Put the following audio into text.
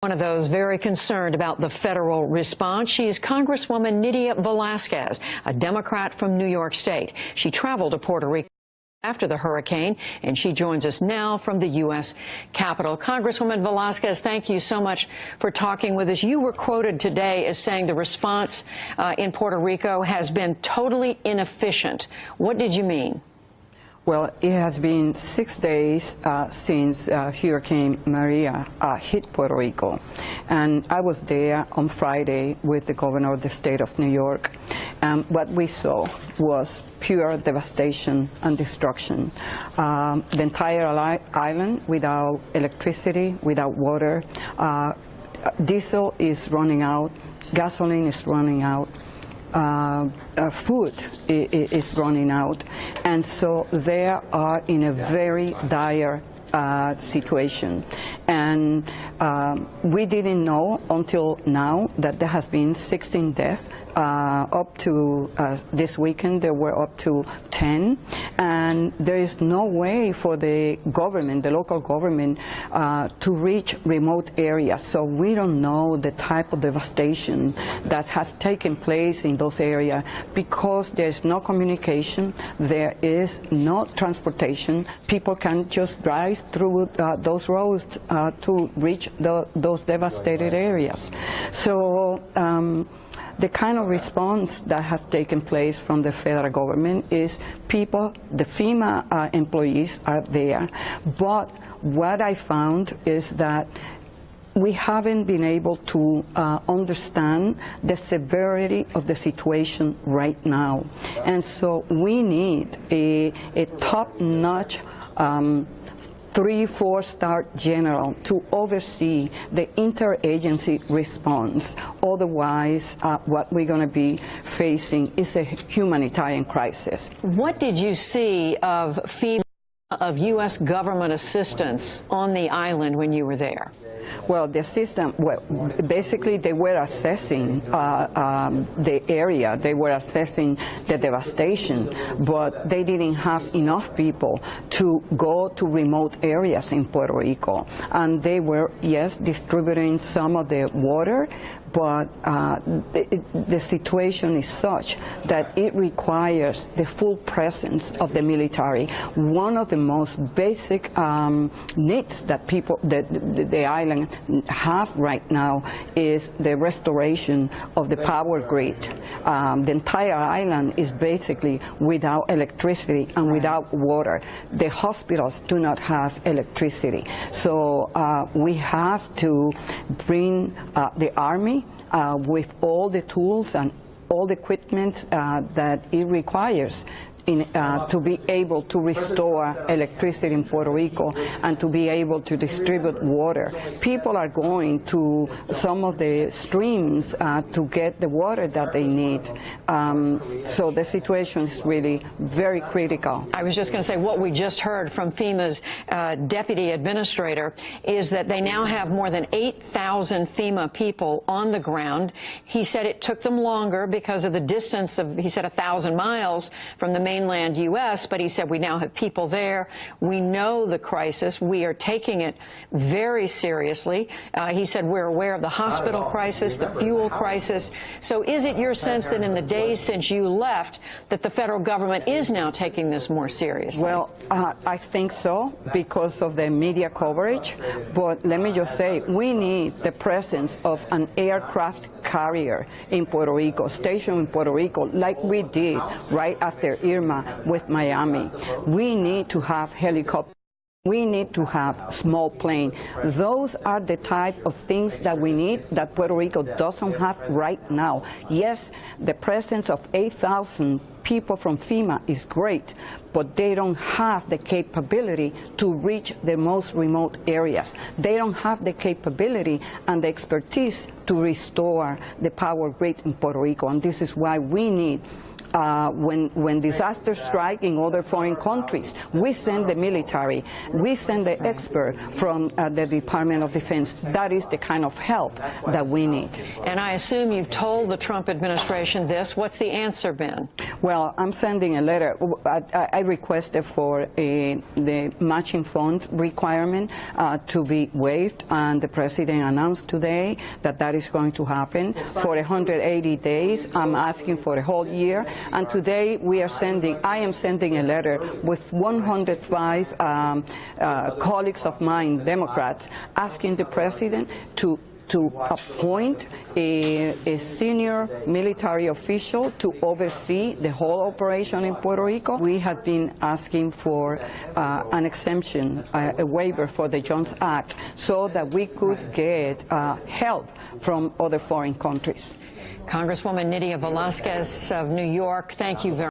One of those very concerned about the federal response. She's Congresswoman Nydia Velázquez, a Democrat from New York State. She traveled to Puerto Rico after the hurricane, and she joins us now from the U.S. Capitol. Congresswoman Velázquez, thank you so much for talking with us. You were quoted today as saying the response in Puerto Rico has been totally inefficient. What did you mean? Well, it has been 6 days since Hurricane Maria hit Puerto Rico, and I was there on Friday with the governor of the state of New York, and what we saw was pure devastation and destruction. The entire island without electricity, without water. Diesel is running out, gasoline is running out. Food is running out, and so they are in a very dire situation. And we didn't know until now that there has been 16 deaths. Up to this weekend, there were up to 10, and there is no way for the government, the local government, to reach remote areas. So we don't know the type of devastation that has taken place in those areas because there's no communication, there is no transportation. People can't just drive through those roads to reach those devastated areas. So the kind of response that has taken place from the federal government is people, the FEMA employees are there, but what I found is that we haven't been able to understand the severity of the situation right now. And so we need a top-notch 3-4-star general to oversee the interagency response. Otherwise, what we're going to be facing is a humanitarian crisis. What did you see of FEMA, of U.S. government assistance on the island when you were there? Well, the system, well, basically they were assessing the area, they were assessing the devastation, but they didn't have enough people to go to remote areas in Puerto Rico. And they were, yes, distributing some of the water, but the situation is such that it requires the full presence of the military. One of the most basic needs that people, the island have right now is the restoration of the power grid. The entire island is basically without electricity and without water. The hospitals do not have electricity. So we have to bring the Army with all the tools and all the equipment that it requires to be able to restore electricity in Puerto Rico and to be able to distribute water. People are going to some of the streams to get the water that they need. So the situation is really very critical. I was just going to say, what we just heard from FEMA's deputy administrator is that they now have more than 8,000 FEMA people on the ground. He said it took them longer because of the distance of, he said, 1,000 miles from the mainland U.S., but he said we now have people there. We know the crisis. We are taking it very seriously. He said we're aware of the hospital crisis, the fuel crisis. So is it your sense that in the days since you left that the federal government is now taking this more seriously? Well, I think so because of the media coverage. But let me just say, we need the presence of an aircraft carrier in Puerto Rico, stationed in Puerto Rico, like we did right after Irma with Miami. We need to have helicopters. We need to have small planes. Those are the type of things that we need that Puerto Rico doesn't have right now. Yes, the presence of 8,000 people from FEMA is great, but they don't have the capability to reach the most remote areas. They don't have the capability and the expertise to restore the power grid in Puerto Rico, and this is why we need when disasters strike in other foreign countries, we send the military, we send the expert from the Department of Defense. That is the kind of help that we need. And I assume you've told the Trump administration this. What's the answer been? Well, I'm sending a letter. I requested for the matching fund requirement to be waived, and the President announced today that that is going to happen for 180 days. I'm asking for a whole year, and today I am sending a letter with 105 colleagues of mine, Democrats, asking the President to appoint a senior military official to oversee the whole operation in Puerto Rico. We have been asking for an exemption, a waiver for the Jones Act, so that we could get help from other foreign countries. Congresswoman Nydia Velázquez of New York, thank you very much.